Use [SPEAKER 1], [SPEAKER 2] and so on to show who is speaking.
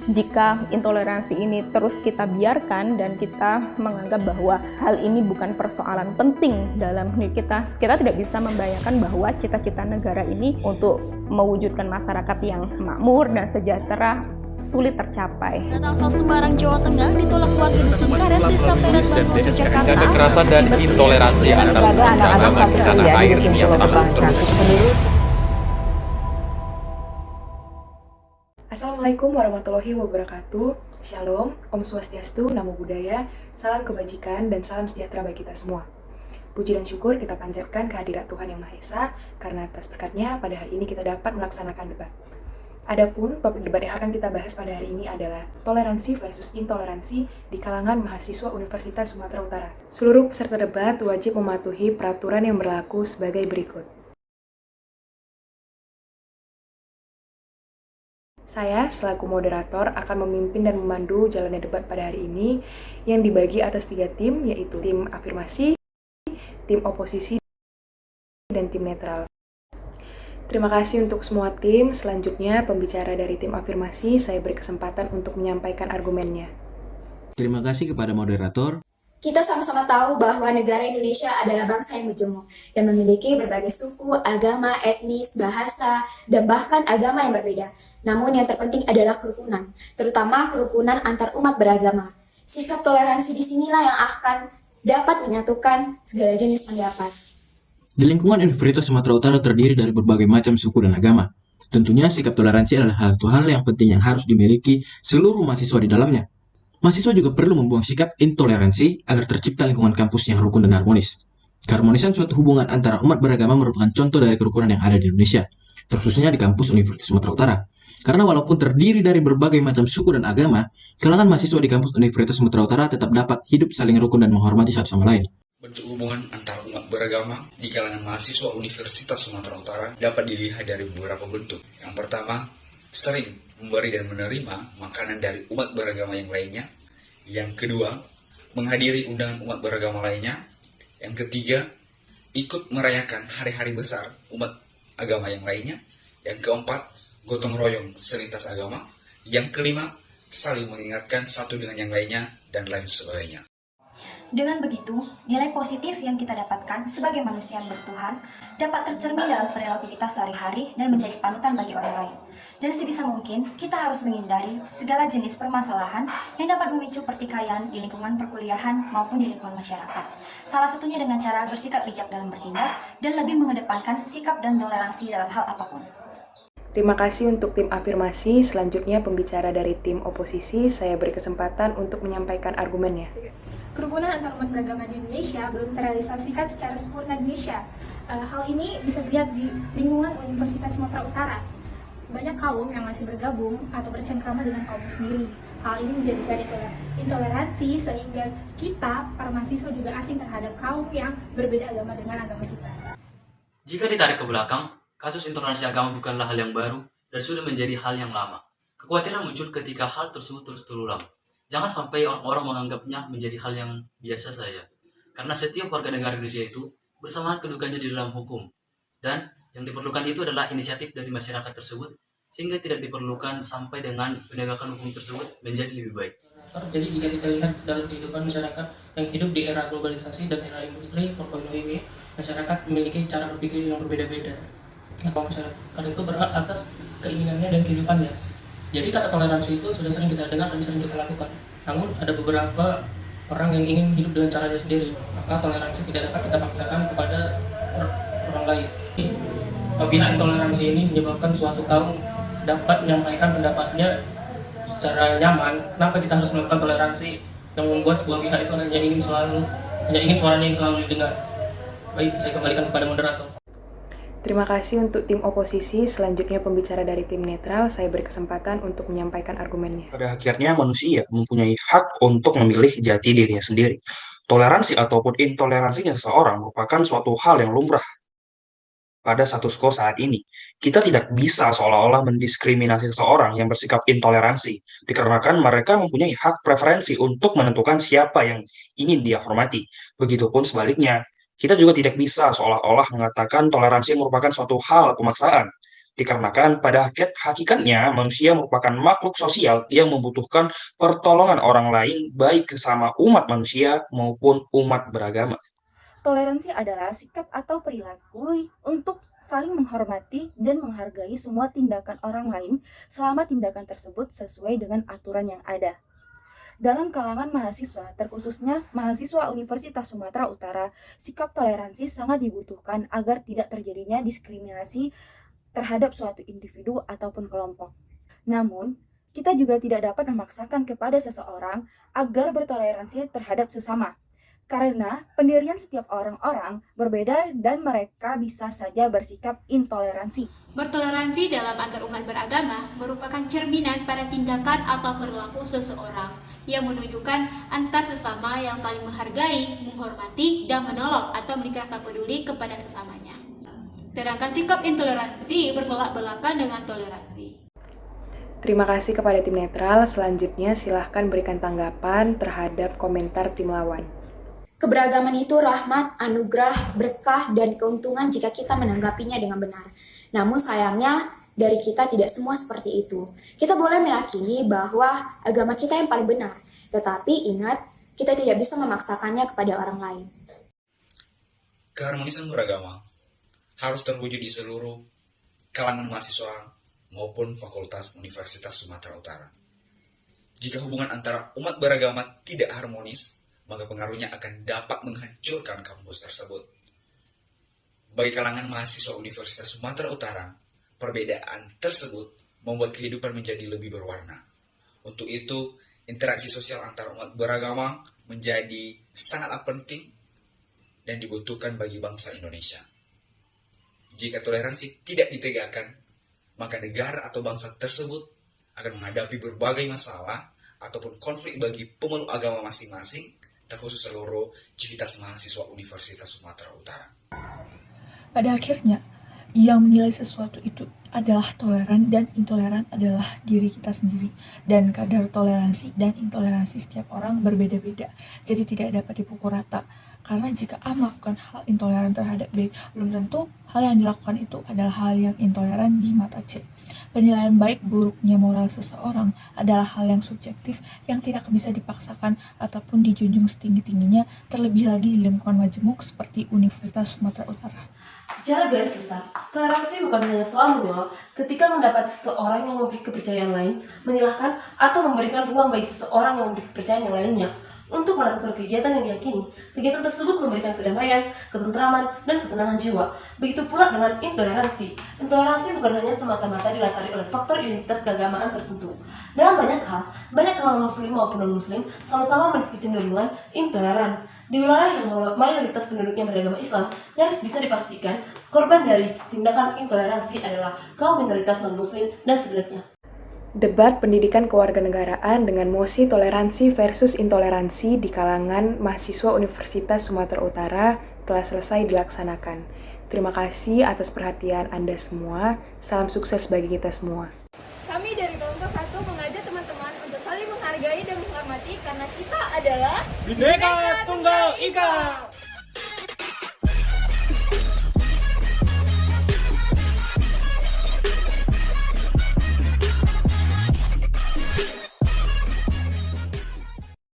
[SPEAKER 1] Jika intoleransi ini terus kita biarkan dan kita menganggap bahwa hal ini bukan persoalan penting dalam diri kita tidak bisa membayangkan bahwa cita-cita negara ini untuk mewujudkan masyarakat yang makmur dan sejahtera sulit tercapai.
[SPEAKER 2] Datang asal Semarang, Jawa Tengah ditolak warga dusun karet Desa Peran Bantul, Jakarta.
[SPEAKER 3] Kekerasan dan intoleransi antar suku agama di tanah air ini yang tampak terus.
[SPEAKER 4] Assalamualaikum warahmatullahi wabarakatuh. Shalom, Om Swastiastu, Namo Buddhaya, salam kebajikan dan salam sejahtera bagi kita semua. Puji dan syukur kita panjatkan kehadirat Tuhan Yang Maha Esa, karena atas berkatnya pada hari ini kita dapat melaksanakan debat. Adapun topik debat yang akan kita bahas pada hari ini adalah toleransi versus intoleransi di kalangan mahasiswa Universitas Sumatera Utara. Seluruh peserta debat wajib mematuhi peraturan yang berlaku sebagai berikut. Saya selaku moderator akan memimpin dan memandu jalannya debat pada hari ini yang dibagi atas 3 tim, yaitu tim afirmasi, tim oposisi, dan tim netral. Terima kasih untuk semua tim. Selanjutnya, pembicara dari tim afirmasi, saya beri kesempatan untuk menyampaikan argumennya.
[SPEAKER 5] Terima kasih kepada moderator.
[SPEAKER 6] Kita sama-sama tahu bahwa negara Indonesia adalah bangsa yang majemuk dan memiliki berbagai suku, agama, etnis, bahasa, dan bahkan agama yang berbeda. Namun yang terpenting adalah kerukunan, terutama kerukunan antar umat beragama. Sikap toleransi disinilah yang akan dapat menyatukan segala jenis pendapat.
[SPEAKER 5] Di lingkungan Universitas Sumatera Utara terdiri dari berbagai macam suku dan agama. Tentunya sikap toleransi adalah satu hal yang penting yang harus dimiliki seluruh mahasiswa di dalamnya. Mahasiswa juga perlu membuang sikap intoleransi agar tercipta lingkungan kampus yang rukun dan harmonis. Keharmonisan suatu hubungan antara umat beragama merupakan contoh dari kerukunan yang ada di Indonesia, terkhususnya di kampus Universitas Sumatera Utara. Karena walaupun terdiri dari berbagai macam suku dan agama, kalangan mahasiswa di kampus Universitas Sumatera Utara tetap dapat hidup saling rukun dan menghormati satu sama lain.
[SPEAKER 7] Bentuk hubungan antar umat beragama di kalangan mahasiswa Universitas Sumatera Utara dapat dilihat dari beberapa bentuk. Yang pertama, sering memberi dan menerima makanan dari umat beragama yang lainnya. Yang kedua, menghadiri undangan umat beragama lainnya. Yang ketiga, ikut merayakan hari-hari besar umat agama yang lainnya. Yang keempat, gotong royong selintas agama. Yang kelima, saling mengingatkan satu dengan yang lainnya, dan lain sebagainya.
[SPEAKER 2] Dengan begitu, nilai positif yang kita dapatkan sebagai manusia yang bertuhan dapat tercermin dalam perilaku kita sehari-hari dan menjadi panutan bagi orang lain. Dan sebisa mungkin, kita harus menghindari segala jenis permasalahan yang dapat memicu pertikaian di lingkungan perkuliahan maupun di lingkungan masyarakat. Salah satunya dengan cara bersikap bijak dalam bertindak dan lebih mengedepankan sikap dan toleransi dalam hal apapun.
[SPEAKER 4] Terima kasih untuk tim afirmasi. Selanjutnya, pembicara dari tim oposisi, saya beri kesempatan untuk menyampaikan argumennya.
[SPEAKER 8] Kerukunan antar umat beragama di Indonesia belum terrealisasikan secara sempurna di Indonesia. Hal ini bisa dilihat di lingkungan Universitas Sumatera Utara. Banyak kaum yang masih bergabung atau bercengkrama dengan kaum sendiri. Hal ini menjadikan intoleransi sehingga kita, para mahasiswa, juga asing terhadap kaum yang berbeda agama dengan agama kita.
[SPEAKER 9] Jika ditarik ke belakang, kasus intoleransi agama bukanlah hal yang baru dan sudah menjadi hal yang lama. Kekhawatiran muncul ketika hal tersebut terus terulang. Jangan sampai orang-orang menganggapnya menjadi hal yang biasa saja. Karena setiap warga negara Indonesia itu bersamaan kedudukannya di dalam hukum. Dan yang diperlukan itu adalah inisiatif dari masyarakat tersebut, sehingga tidak diperlukan sampai dengan penegakan hukum tersebut menjadi lebih baik.
[SPEAKER 10] Jadi jika kita lihat dalam kehidupan masyarakat yang hidup di era globalisasi dan era industri 4.0 ini, masyarakat memiliki cara berpikir yang berbeda-beda. Nah, masyarakat itu berhak atas keinginannya dan kehidupannya. Jadi kata toleransi itu sudah sering kita dengar dan sering kita lakukan. Namun ada beberapa orang yang ingin hidup dengan caranya sendiri. Maka toleransi tidak dapat kita paksakan kepada orang lain. Apabila intoleransi ini menyebabkan suatu kaum dapat menyampaikan pendapatnya secara nyaman, kenapa kita harus melakukan toleransi yang membuat sebuah pihak itu hanya ingin suaranya yang selalu didengar? Baik, saya kembalikan kepada moderator.
[SPEAKER 4] Terima kasih untuk tim oposisi. Selanjutnya pembicara dari tim netral, saya beri kesempatan untuk menyampaikan argumennya.
[SPEAKER 11] Pada akhirnya manusia mempunyai hak untuk memilih jati dirinya sendiri. Toleransi ataupun intoleransinya seseorang merupakan suatu hal yang lumrah pada status quo saat ini. Kita tidak bisa seolah-olah mendiskriminasi seseorang yang bersikap intoleransi, dikarenakan mereka mempunyai hak preferensi untuk menentukan siapa yang ingin dia hormati. Begitupun sebaliknya, kita juga tidak bisa seolah-olah mengatakan toleransi merupakan suatu hal pemaksaan, Dikarenakan pada hakikatnya manusia merupakan makhluk sosial yang membutuhkan pertolongan orang lain baik sesama umat manusia maupun umat beragama.
[SPEAKER 12] Toleransi adalah sikap atau perilaku untuk saling menghormati dan menghargai semua tindakan orang lain selama tindakan tersebut sesuai dengan aturan yang ada. Dalam kalangan mahasiswa, terkhususnya mahasiswa Universitas Sumatera Utara, sikap toleransi sangat dibutuhkan agar tidak terjadinya diskriminasi terhadap suatu individu ataupun kelompok. Namun, kita juga tidak dapat memaksakan kepada seseorang agar bertoleransi terhadap sesama, karena pendirian setiap orang-orang berbeda dan mereka bisa saja bersikap intoleransi.
[SPEAKER 13] Bertoleransi dalam antar umat beragama merupakan cerminan pada tindakan atau perilaku seseorang yang menunjukkan antar sesama yang saling menghargai, menghormati, dan menolong atau memiliki rasa peduli kepada sesamanya. Sedangkan sikap intoleransi bertolak belakang dengan toleransi.
[SPEAKER 4] Terima kasih kepada tim netral. Selanjutnya silahkan berikan tanggapan terhadap komentar tim lawan.
[SPEAKER 6] Keberagaman itu rahmat, anugerah, berkah, dan keuntungan jika kita menanggapinya dengan benar. Namun sayangnya, dari kita tidak semua seperti itu. Kita boleh meyakini bahwa agama kita yang paling benar, tetapi ingat, kita tidak bisa memaksakannya kepada orang lain.
[SPEAKER 7] Keharmonisan beragama harus terwujud di seluruh kalangan mahasiswa maupun fakultas Universitas Sumatera Utara. Jika hubungan antara umat beragama tidak harmonis, maka pengaruhnya akan dapat menghancurkan kampus tersebut. Bagi kalangan mahasiswa Universitas Sumatera Utara, perbedaan tersebut membuat kehidupan menjadi lebih berwarna. Untuk itu, interaksi sosial antar umat beragama menjadi sangatlah penting dan dibutuhkan bagi bangsa Indonesia. Jika toleransi tidak ditegakkan, maka negara atau bangsa tersebut akan menghadapi berbagai masalah ataupun konflik bagi pemeluk agama masing-masing, terkhusus seluruh civitas mahasiswa Universitas Sumatera Utara.
[SPEAKER 14] Pada akhirnya, yang menilai sesuatu itu adalah toleran dan intoleran adalah diri kita sendiri, dan kadar toleransi dan intoleransi setiap orang berbeda-beda, jadi tidak dapat dipukul rata. Karena jika A melakukan hal intoleran terhadap B, belum tentu hal yang dilakukan itu adalah hal yang intoleran di mata C. Penilaian baik buruknya moral seseorang adalah hal yang subjektif yang tidak bisa dipaksakan ataupun dijunjung setinggi-tingginya, terlebih lagi di lingkungan majemuk seperti Universitas Sumatera Utara.
[SPEAKER 15] Secara garis besar, toleransi bukan hanya soal menyoal ketika mendapati seseorang yang memiliki kepercayaan lain, menyalahkan atau memberikan ruang bagi seseorang yang memiliki kepercayaan yang lainnya untuk melakukan kegiatan yang diyakini. Kegiatan tersebut memberikan kedamaian, ketentraman, dan ketenangan jiwa. Begitu pula dengan intoleransi. Intoleransi bukan hanya semata-mata dilatari oleh faktor identitas keagamaan tertentu. Dalam banyak kalangan muslim maupun non-muslim sama-sama memiliki kecenderungan intoleran. Di wilayah yang mayoritas penduduknya beragama Islam, nyaris bisa dipastikan korban dari tindakan intoleransi adalah kaum minoritas non-muslim dan sebaliknya.
[SPEAKER 4] Debat pendidikan kewarganegaraan dengan mosi toleransi versus intoleransi di kalangan mahasiswa Universitas Sumatera Utara telah selesai dilaksanakan. Terima kasih atas perhatian Anda semua. Salam sukses bagi kita semua.
[SPEAKER 16] Kami dari kelompok 1 mengajak teman-teman untuk saling menghargai dan menghormati karena kita adalah
[SPEAKER 10] Bhinneka Tunggal Ika.